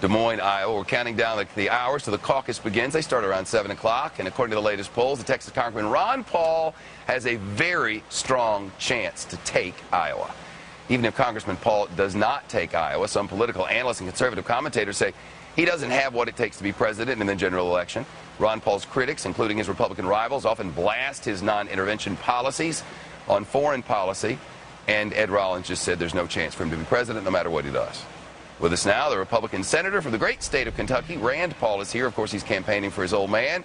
Des Moines, Iowa. We're counting down the hours till the caucus begins. They start around 7 o'clock, and according to the latest polls, the Texas Congressman Ron Paul has a very strong chance to take Iowa. Even if Congressman Paul does not take Iowa, some political analysts and conservative commentators say he doesn't have what it takes to be president in the general election. Ron Paul's critics, including his Republican rivals, often blast his non-intervention policies on foreign policy, and Ed Rollins just said there's no chance for him to be president no matter what he does. With us now, the Republican senator from the great state of Kentucky, Rand Paul, is here. Of course, he's campaigning for his old man,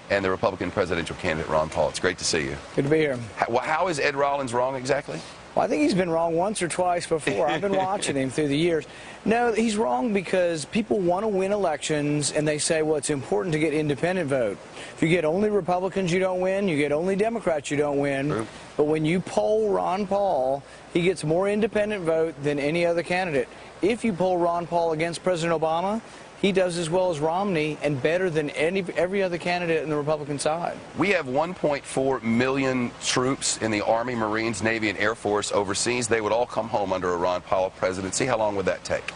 and the Republican presidential candidate, Ron Paul. It's great to see you. Good to be here. How is Ed Rollins wrong exactly? Well, I think he's been wrong once or twice before. I've been watching him through the years. No, he's wrong because people want to win elections, and they say, well, it's important to get independent vote. If you get only Republicans, you don't win. You get only Democrats, you don't win. True. But when you poll Ron Paul, he gets more independent vote than any other candidate. If you poll Ron Paul against President Obama, he does as well as Romney and better than every other candidate in the Republican side. We have 1.4 million troops in the Army, Marines, Navy, and Air Force overseas. They would all come home under a Ron Paul presidency. How long would that take?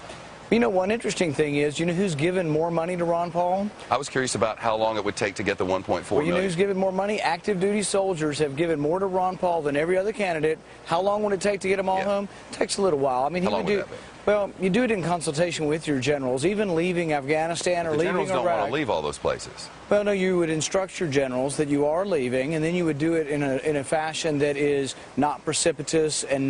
You know, one interesting thing is, you know who's given more money to Ron Paul? I was curious about how long it would take to get the 1.4 well, you million. know who's given more money? Active duty soldiers have given more to Ron Paul than every other candidate. How long would it take to get them all home? It takes a little while. I mean, how long would that be? Well, you do it in consultation with your generals, even leaving Afghanistan or leaving Iraq. The generals don't want to leave all those places. Well, no, you would instruct your generals that you are leaving, and then you would do it in a fashion that is not precipitous and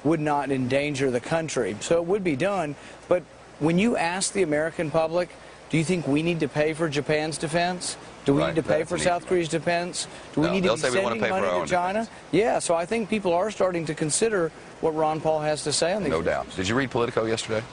would not endanger the country. So it would be done. But when you ask the American public, do you think we need to pay for Japan's defense? Do we need to pay for South Korea's defense? Do we need to be sending money to China? Yeah, so I think people are starting to consider what Ron Paul has to say on these issues. No doubt. Did you read Politico yesterday?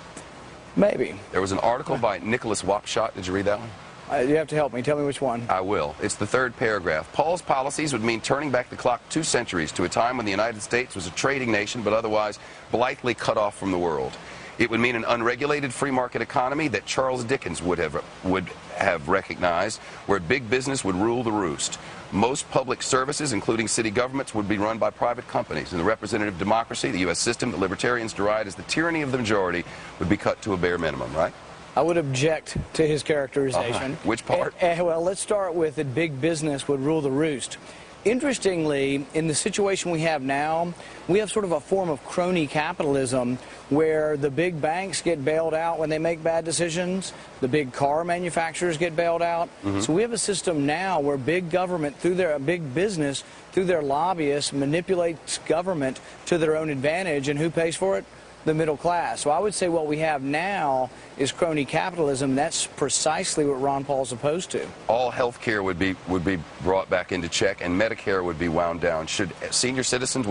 Maybe. There was an article by Nicholas Wapshott. Did you read that one? You have to help me. Tell me which one. I will. It's the third paragraph. Paul's policies would mean turning back the clock 2 centuries to a time when the United States was a trading nation but otherwise blithely cut off from the world. It would mean an unregulated free market economy that Charles Dickens would have recognized, where big business would rule the roost. Most public services, including city governments, would be run by private companies. And the representative democracy, the U.S. system that libertarians deride as the tyranny of the majority, would be cut to a bare minimum, right? I would object to his characterization. Which part? Well, let's start with that big business would rule the roost. Interestingly, in the situation we have now, we have sort of a form of crony capitalism where the big banks get bailed out when they make bad decisions, the big car manufacturers get bailed out. So we have a system now where big government, through their big business, through their lobbyists, manipulates government to their own advantage, and who pays for it? The middle class. So I would say what we have now is crony capitalism. That's precisely what Ron Paul's opposed to. All health care would be brought back into check, and Medicare would be wound down. Should senior citizens,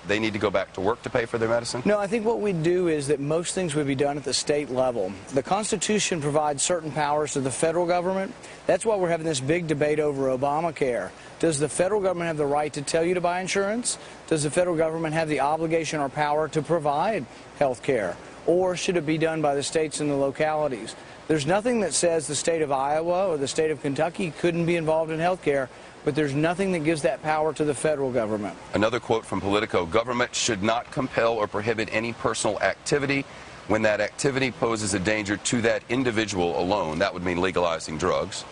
they need to go back to work to pay for their medicine? No, I think what we'd do is that most things would be done at the state level. The Constitution provides certain powers to the federal government. That's why we're having this big debate over Obamacare. Does the federal government have the right to tell you to buy insurance? Does the federal government have the obligation or power to provide health care? Or should it be done by the states and the localities? There's nothing that says the state of Iowa or the state of Kentucky couldn't be involved in health care, but there's nothing that gives that power to the federal government. Another quote from Politico: government should not compel or prohibit any personal activity when that activity poses a danger to that individual alone. That would mean legalizing drugs.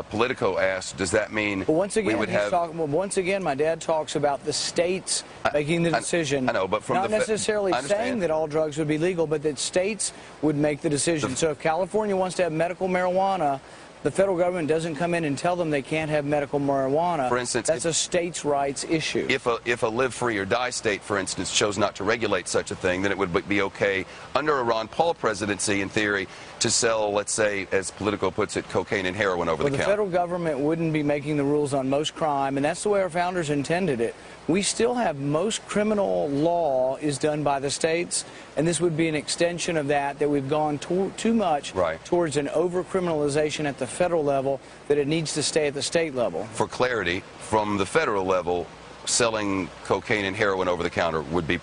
Politico asked, does that mean once again, we would have... once again, my dad talks about the states making the decision. I know, but from not necessarily saying that all drugs would be legal, but that states would make the decision. So if California wants to have medical marijuana, the federal government doesn't come in and tell them they can't have medical marijuana. For instance, that's a states' rights issue. If a live free or die state, for instance, chose not to regulate such a thing, then it would be okay under a Ron Paul presidency, in theory, to sell, let's say, as Politico puts it, cocaine and heroin over the counter. The federal government wouldn't be making the rules on most crime, and that's the way our founders intended it. We still have most criminal law is done by the states, and this would be an extension of that we've gone too much towards an over-criminalization at the federal level, that it needs to stay at the state level. For clarity, from the federal level, selling cocaine and heroin over the counter would be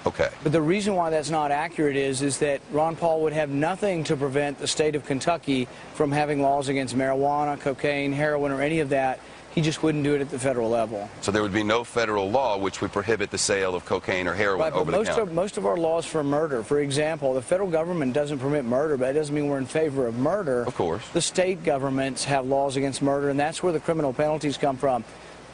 okay. But the reason why that's not accurate is that Ron Paul would have nothing to prevent the state of Kentucky from having laws against marijuana, cocaine, heroin, or any of that. He just wouldn't do it at the federal level. So there would be no federal law which would prohibit the sale of cocaine or heroin Right, over the counter. Most of our laws for murder, for example, the federal government doesn't permit murder, but that doesn't mean we're in favor of murder. Of course. The state governments have laws against murder, and that's where the criminal penalties come from.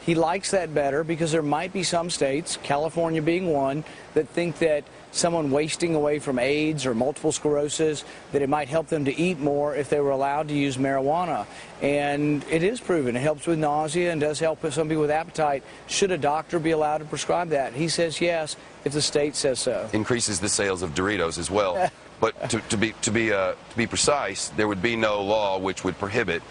He likes that better because there might be some states, California being one, that think that someone wasting away from AIDS or multiple sclerosis, that it might help them to eat more if they were allowed to use marijuana. And it is proven. It helps with nausea and does help with some people with appetite. Should a doctor be allowed to prescribe that? He says yes, if the state says so. Increases the sales of Doritos as well. But to be precise, there would be no law which would prohibit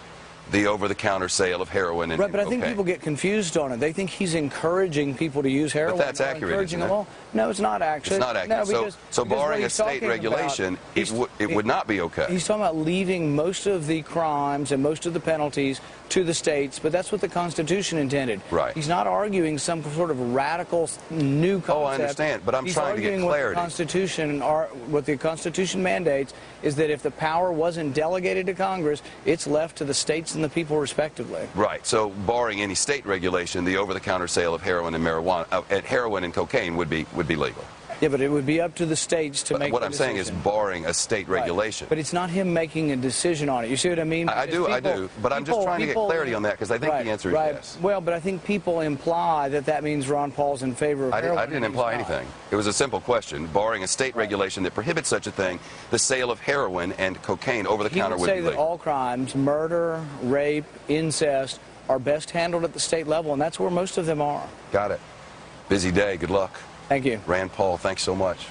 the over-the-counter sale of heroin and right, but I cocaine. think people get confused on it. They think he's encouraging people to use heroin. But that's accurate, isn't it? No, it's not accurate. It's not accurate. No, so barring a state regulation, it would not be okay. He's talking about leaving most of the crimes and most of the penalties to the states, but that's what the Constitution intended. Right. He's not arguing some sort of radical new concept. Oh, I understand, but I'm trying to get clarity. What the Constitution mandates is that if the power wasn't delegated to Congress, it's left to the states and the people respectively. Right. So barring any state regulation, the over-the-counter sale of heroin and marijuana, heroin and cocaine would be legal. Yeah, but it would be up to the states to make what the I'm saying is barring a state regulation. But it's not him making a decision on it. You see what I mean? I do. But I'm just trying to get clarity on that because I think the answer is yes. Well, but I think people imply that that means Ron Paul's in favor of heroin. I didn't imply anything. It was a simple question. Barring a state regulation that prohibits such a thing, the sale of heroin and cocaine over the counter would be legal. He would say that all crimes, murder, rape, incest, are best handled at the state level, and that's where most of them are. Got it. Busy day. Good luck. Thank you. Rand Paul, thanks so much.